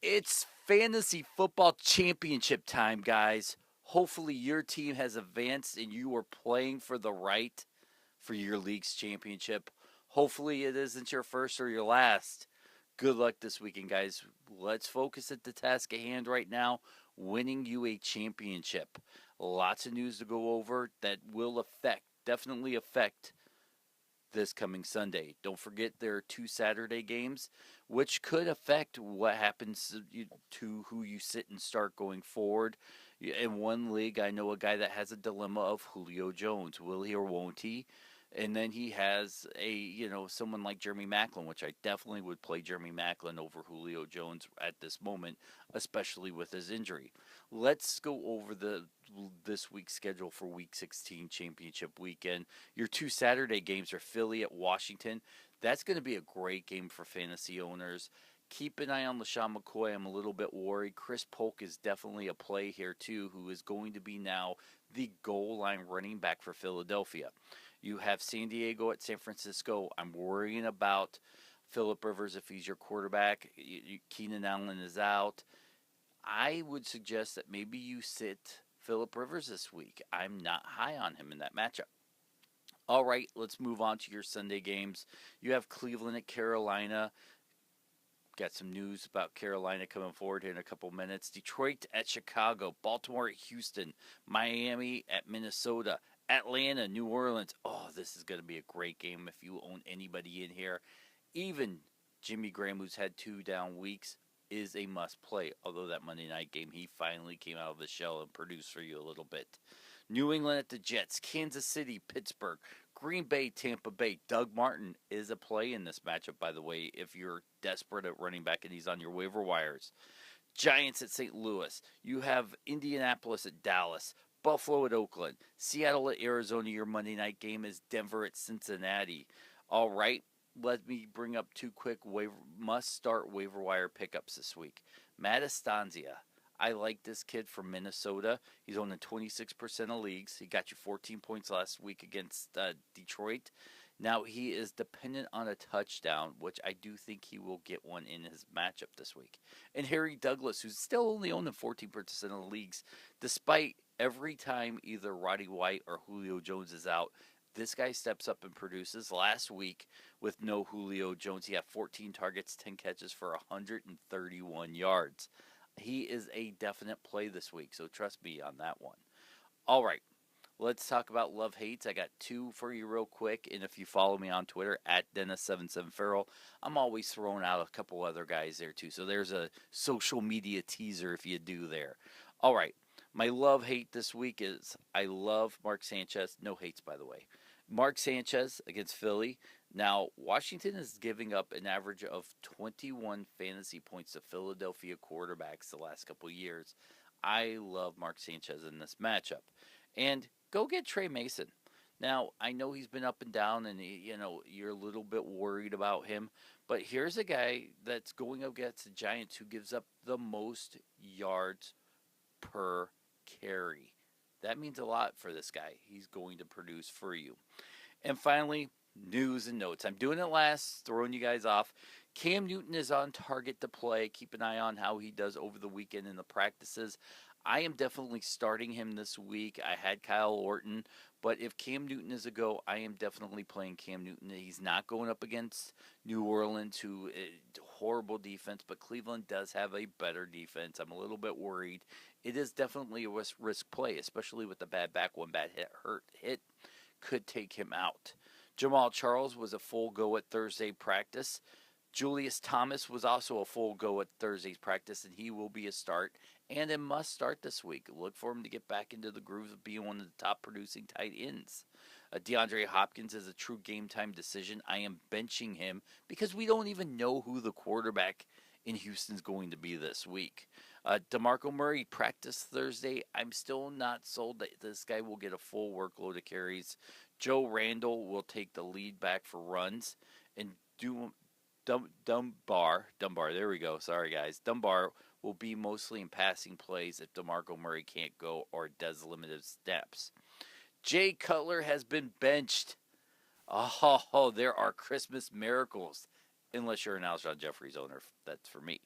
It's fantasy football championship time, guys. Hopefully, your team has advanced and you are playing for the right for your league's championship. Hopefully, it isn't your first or your last. Good luck this weekend, guys. Let's focus at the task at hand right now, winning you a championship. Lots of news to go over that will definitely affect this coming Sunday. Don't forget there are two Saturday games, which could affect what happens to who you sit and start going forward. In one league, I know a guy that has a dilemma of Julio Jones. Will he or won't he? And then he has someone like Jeremy Maclin, which I definitely would play Jeremy Maclin over Julio Jones at this moment, especially with his injury. Let's go over this week's schedule for Week 16 Championship Weekend. Your two Saturday games are Philly at Washington. That's going to be a great game for fantasy owners. Keep an eye on LaShawn McCoy. I'm a little bit worried. Chris Polk is definitely a play here, too, who is going to be now the goal line running back for Philadelphia. You have San Diego at San Francisco. I'm worrying about Phillip Rivers if he's your quarterback. Keenan Allen is out. I would suggest that maybe you sit Phillip Rivers this week. I'm not high on him in that matchup. All right, let's move on to your Sunday games. You have Cleveland at Carolina. Got some news about Carolina coming forward here in a couple minutes. Detroit at Chicago. Baltimore at Houston. Miami at Minnesota. Atlanta, New Orleans. Oh, this is going to be a great game if you own anybody in here. Even Jimmy Graham, who's had 2 down weeks, is a must play. Although that Monday night game, he finally came out of the shell and produced for you a little bit. New England at the Jets. Kansas City, Pittsburgh. Green Bay, Tampa Bay. Doug Martin is a play in this matchup, by the way, if you're desperate at running back and he's on your waiver wires. Giants at St. Louis. You have Indianapolis at Dallas. Buffalo at Oakland. Seattle at Arizona. Your Monday night game is Denver at Cincinnati. All right, let me bring up 2 quick must-start waiver wire pickups this week. Matt Estancia. I like this kid from Minnesota. He's owned in 26% of leagues. He got you 14 points last week against Detroit. Now, he is dependent on a touchdown, which I do think he will get one in his matchup this week. And Harry Douglas, who's still only owned in 14% of the leagues, despite every time either Roddy White or Julio Jones is out, this guy steps up and produces. Last week, with no Julio Jones, he had 14 targets, 10 catches for 131 yards. He is a definite play this week, so trust me on that one. All right, let's talk about love hates. I got 2 for you real quick, and if you follow me on Twitter at Dennis77Farrell, I'm always throwing out a couple other guys there too. So there's a social media teaser if you do there. All right, my love hate this week is I love Mark Sanchez. No hates, by the way. Mark Sanchez against Philly. Now, Washington is giving up an average of 21 fantasy points to Philadelphia quarterbacks the last couple of years. I love Mark Sanchez in this matchup. And go get Trey Mason. Now, I know he's been up and down and you're a little bit worried about him, but here's a guy that's going up against the Giants who gives up the most yards per carry. That means a lot for this guy. He's going to produce for you. And finally, news and notes. I'm doing it last, throwing you guys off. Cam Newton is on target to play. Keep an eye on how he does over the weekend in the practices. I am definitely starting him this week. I had Kyle Orton, but if Cam Newton is a go, I am definitely playing Cam Newton. He's not going up against New Orleans, who horrible defense, but Cleveland does have a better defense. I'm a little bit worried. It is definitely a risk play, especially with the bad back. One bad hit could take him out. Jamal Charles was a full go at Thursday practice. Julius Thomas was also a full go at Thursday's practice, and he will be a start and a must start this week. Look for him to get back into the groove of being one of the top producing tight ends. DeAndre Hopkins is a true game time decision. I am benching him because we don't even know who the quarterback in Houston's going to be this week. DeMarco Murray practiced Thursday. I'm still not sold that this guy will get a full workload of carries. Joe Randall will take the lead back for runs, and Dunbar, there we go. Sorry, guys. Dunbar will be mostly in passing plays if DeMarco Murray can't go or does limited snaps. Jay Cutler has been benched. Oh, there are Christmas miracles. Unless you're an Alshon Jeffries owner, that's for me.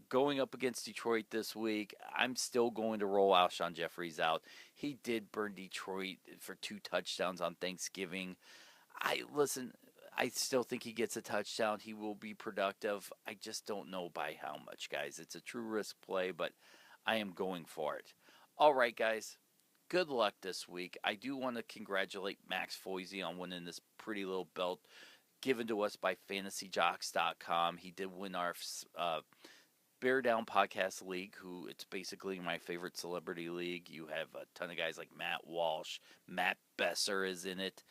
Going up against Detroit this week, I'm still going to roll Alshon Jeffries out. He did burn Detroit for 2 touchdowns on Thanksgiving. I listen. I still think he gets a touchdown. He will be productive. I just don't know by how much, guys. It's a true risk play, but I am going for it. All right, guys. Good luck this week. I do want to congratulate Max Foisey on winning this pretty little belt given to us by FantasyJocks.com. He did win our Bear Down Podcast League, who it's basically my favorite celebrity league. You have a ton of guys like Matt Walsh, Matt Besser is in it,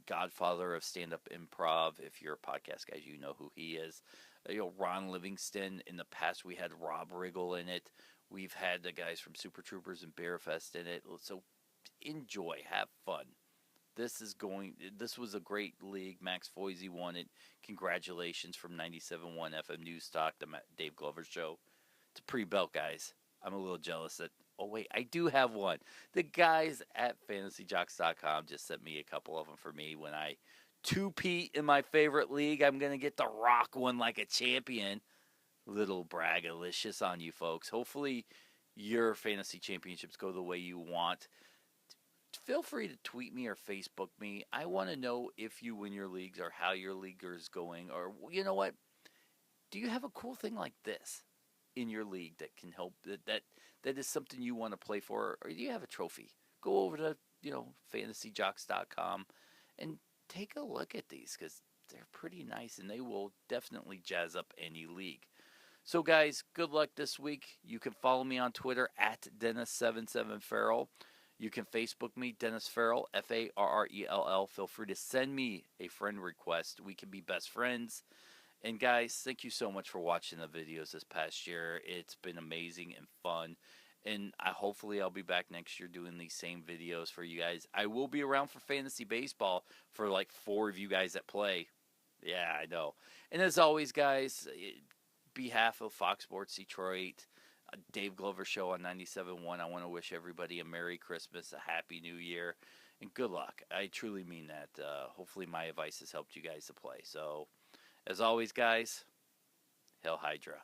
godfather of stand-up improv. If you're a podcast guy, you know who he is. Ron Livingston. In the past, we had Rob Riggle in it. We've had the guys from Super Troopers and Bearfest in it. So enjoy, have fun. This was a great league. Max Foisey won it. Congratulations from 97.1 FM News Talk, the Dave Glover Show. It's a pretty belt, guys. I'm a little jealous that, oh wait, I do have one. The guys at FantasyJocks.com just sent me a couple of them for me when I two-peat in my favorite league. I'm going to get the Rock one like a champion. Little braggalicious on you folks. Hopefully your fantasy championships go the way you want. Feel free to tweet me or Facebook me. I want to know if you win your leagues or how your league is going. Or, you know what? Do you have a cool thing like this in your league that can help? That is something you want to play for? Or do you have a trophy? Go over to, FantasyJocks.com and take a look at these because they're pretty nice and they will definitely jazz up any league. So, guys, good luck this week. You can follow me on Twitter at Dennis77Farrell. You can Facebook me, Dennis Farrell, Farrell. Feel free to send me a friend request. We can be best friends. And guys, thank you so much for watching the videos this past year. It's been amazing and fun. And hopefully I'll be back next year doing these same videos for you guys. I will be around for fantasy baseball for like 4 of you guys that play. Yeah, I know. And as always, guys, behalf of Fox Sports Detroit, Dave Glover Show on 97.1. I want to wish everybody a Merry Christmas, a Happy New Year, and good luck. I truly mean that. Hopefully my advice has helped you guys to play. So, as always, guys, Hail Hydra.